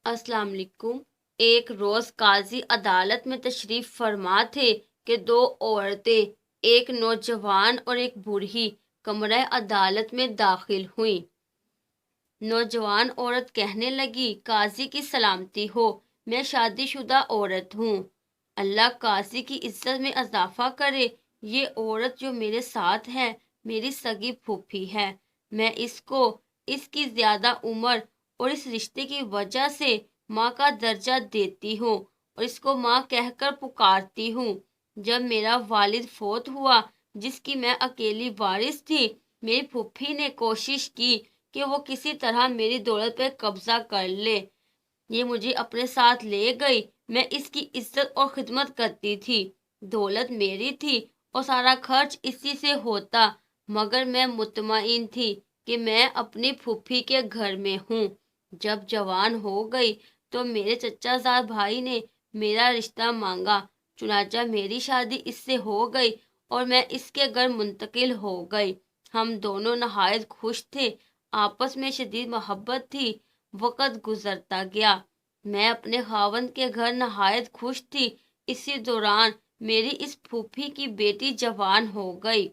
अस्सलाम वालेकुम। एक रोज काजी अदालत में तशरीफ फरमा थे कि दो औरतें, एक नौजवान और एक बूढ़ी, कमरा अदालत में दाखिल हुई। नौजवान औरत कहने लगी, काजी की सलामती हो, मैं शादीशुदा औरत हूँ। अल्लाह काजी की इज्जत में इजाफा करे। ये औरत जो मेरे साथ है मेरी सगी फूफी है। मैं इसको इसकी ज्यादा उम्र और इस रिश्ते की वजह से माँ का दर्जा देती हूँ और इसको माँ कहकर पुकारती हूँ। जब मेरा वालिद फौत हुआ, जिसकी मैं अकेली वारिस थी, मेरी फूफी ने कोशिश की कि वो किसी तरह मेरी दौलत पर कब्जा कर ले। ये मुझे अपने साथ ले गई। मैं इसकी इज्जत और खिदमत करती थी। दौलत मेरी थी और सारा खर्च इसी से होता, मगर मैं मुतमईन थी कि मैं अपनी फूफी के घर में हूँ। जब जवान हो गई तो मेरे चचाजाद भाई ने मेरा रिश्ता मांगा। चुनाचा मेरी शादी इससे हो गई और मैं इसके घर मुंतकिल हो गई। हम दोनों नहायत खुश थे, आपस में शदीद मोहब्बत थी। वक़्त गुजरता गया। मैं अपने खावंद के घर नहायत खुश थी। इसी दौरान मेरी इस फूफी की बेटी जवान हो गई।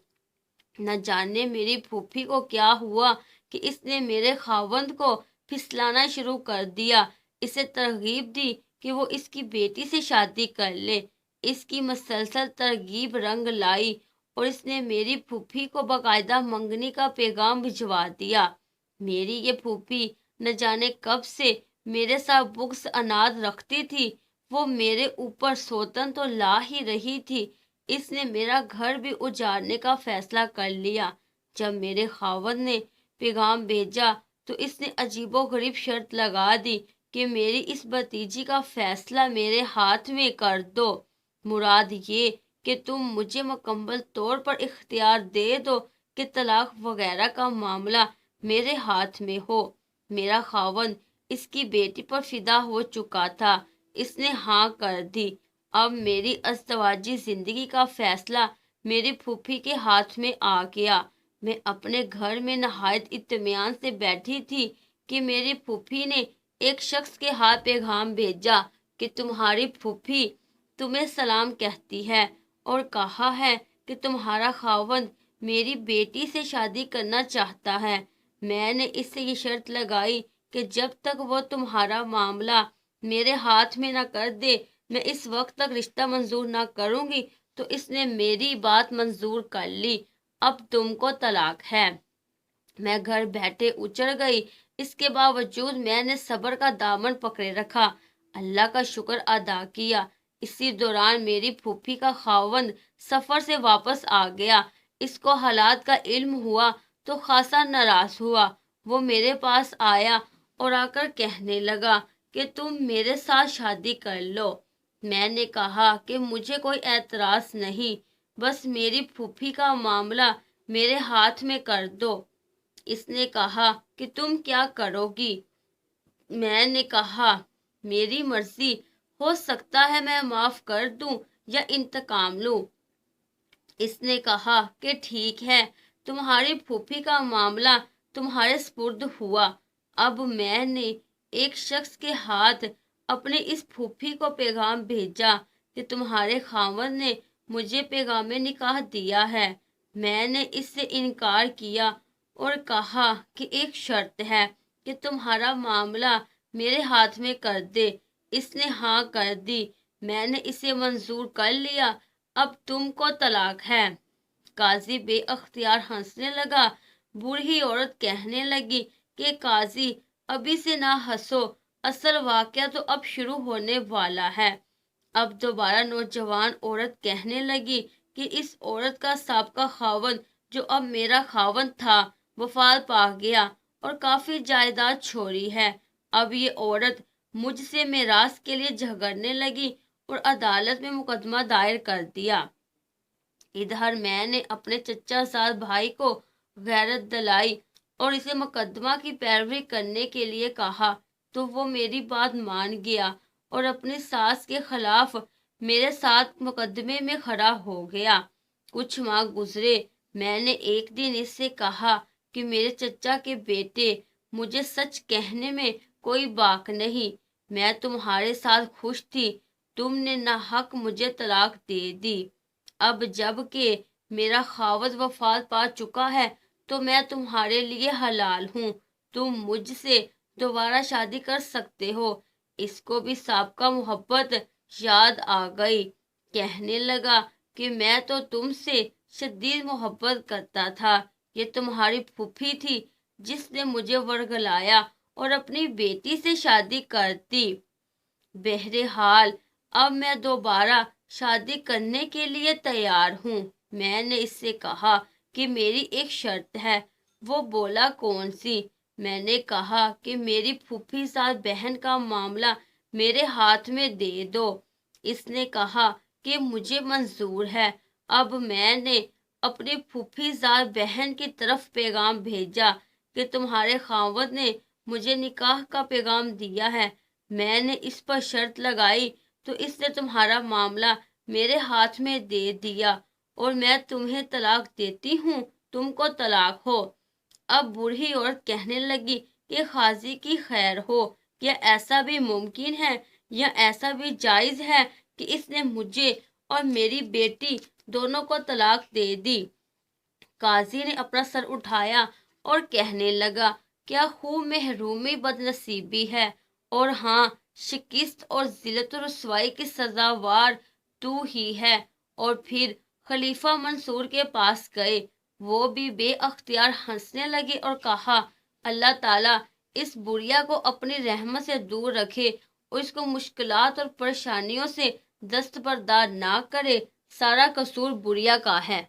न जाने मेरी फूफी को क्या हुआ कि इसने मेरे खावंद को फिसलाना शुरू कर दिया। इसे तरगीब दी कि वो इसकी बेटी से शादी कर ले। इसकी मसलसल तरगीब रंग लाई और इसने मेरी फूफी को बाकायदा मंगनी का पैगाम भिजवा दिया। मेरी ये फूफी न जाने कब से मेरे साथ बुग़्ज़ अनाद रखती थी। वो मेरे ऊपर सौतन तो ला ही रही थी, इसने मेरा घर भी उजाड़ने का फैसला कर लिया। जब मेरे खावंद ने पैगाम भेजा तो इसने अजीबोगरीब शर्त लगा दी कि मेरी इस भतीजी का फैसला मेरे हाथ में कर दो। मुराद ये कि तुम मुझे मुकम्मल तौर पर इख्तियार दे दो कि तलाक वगैरह का मामला मेरे हाथ में हो। मेरा खावंद इसकी बेटी पर फिदा हो चुका था। इसने हाँ कर दी। अब मेरी अज़दवाजी जिंदगी का फैसला मेरी फूफी के हाथ में आ गया। मैं अपने घर में नहायत इत्मीनान से बैठी थी कि मेरी फूफी ने एक शख्स के हाथ पैगाम भेजा कि तुम्हारी फूफी तुम्हें सलाम कहती है और कहा है कि तुम्हारा खावंद मेरी बेटी से शादी करना चाहता है। मैंने इससे ये शर्त लगाई कि जब तक वो तुम्हारा मामला मेरे हाथ में ना कर दे, मैं इस वक्त तक रिश्ता मंजूर ना करूंगी। तो इसने मेरी बात मंजूर कर ली। अब तुमको तलाक है। मैं घर बैठे उचड़ गई। इसके बावजूद मैंने सब्र का दामन पकड़े रखा, अल्लाह का शुक्र अदा किया। इसी दौरान मेरी फूफी का खावंद सफ़र से वापस आ गया। इसको हालात का इल्म हुआ तो खासा नाराज़ हुआ। वो मेरे पास आया और आकर कहने लगा कि तुम मेरे साथ शादी कर लो। मैंने कहा कि मुझे कोई एतराज़ नहीं, बस मेरी फूफी का मामला मेरे हाथ में कर दो। इसने कहा कि तुम क्या करोगी? मैंने कहा मेरी मर्जी, हो सकता है मैं माफ़ कर दूं या इंतकाम लूं। इसने कहा कि ठीक है, तुम्हारी फूफी का मामला तुम्हारे स्पुर्द हुआ। अब मैंने एक शख्स के हाथ अपने इस फूफी को पैगाम भेजा कि तुम्हारे खावंद ने मुझे पैगाम निकाह दिया है। मैंने इससे इनकार किया और कहा कि एक शर्त है कि तुम्हारा मामला मेरे हाथ में कर दे। इसने हाँ कर दी। मैंने इसे मंजूर कर लिया। अब तुमको तलाक है। काजी बेअख्तियार हंसने लगा। बूढ़ी औरत कहने लगी कि काजी अभी से ना हंसो, असल वाक़या तो अब शुरू होने वाला है। अब दोबारा नौजवान औरत कहने लगी कि इस औरत का साबका खावंद, जो अब मेरा खावंद था, वफात पा गया और काफ़ी जायदाद छोड़ी है। अब ये औरत मुझसे मिरास के लिए झगड़ने लगी और अदालत में मुकदमा दायर कर दिया। इधर मैंने अपने चचाजाद भाई को गैरत दिलाई और इसे मुकदमा की पैरवी करने के लिए कहा, तो वो मेरी बात मान गया और अपनी सास के खिलाफ मेरे साथ मुकदमे में खड़ा हो गया। कुछ माह गुजरे। मैंने एक दिन इससे कहा कि मेरे चचा के बेटे, मुझे सच कहने में कोई बाक नहीं। میں تمہارے ساتھ خوش تھی، تم نے ناحق مجھے طلاق دے دی۔ اب جب کہ میرا خاوند وفات پا چکا ہے تو میں تمہارے لیے حلال ہوں، تم مجھ سے دوبارہ شادی کر سکتے ہو۔ اس کو بھی سابقہ محبت یاد آ گئی، کہنے لگا کہ میں تو تم سے شدید محبت کرتا تھا، یہ تمہاری پھوپھی تھی جس نے مجھے ورگلایا اور اپنی بیٹی سے شادی کر دی۔ بہرحال اب میں دوبارہ شادی کرنے کے لیے تیار ہوں۔ میں نے اس سے کہا کہ میری ایک شرط ہے۔ وہ بولا کون سی؟ میں نے کہا کہ میری پھوپھی زاد بہن کا معاملہ میرے ہاتھ میں دے دو۔ اس نے کہا کہ مجھے منظور ہے۔ اب میں نے اپنی پھوپھی زاد بہن کی طرف پیغام بھیجا کہ تمہارے خاوند نے مجھے نکاح کا پیغام دیا ہے۔ میں نے اس پر شرط لگائی تو اس نے تمہارا معاملہ میرے ہاتھ میں دے دیا اور میں تمہیں طلاق دیتی ہوں، تم کو طلاق ہو۔ اب بوڑھی عورت کہنے لگی کہ قاضی کی خیر ہو، کیا ایسا بھی ممکن ہے یا ایسا بھی جائز ہے کہ اس نے مجھے اور میری بیٹی دونوں کو طلاق دے دی؟ قاضی نے اپنا سر اٹھایا اور کہنے لگا، کیا خوب محرومی بد نصیبی ہے، اور ہاں، شکست اور ذلت و رسوائی کی سزاوار تو ہی ہے۔ اور پھر خلیفہ منصور کے پاس گئے، وہ بھی بے اختیار ہنسنے لگے اور کہا، اللہ تعالیٰ اس بڑھیا کو اپنی رحمت سے دور رکھے اور اس کو مشکلات اور پریشانیوں سے دستبردار نہ کرے، سارا قصور بڑھیا کا ہے۔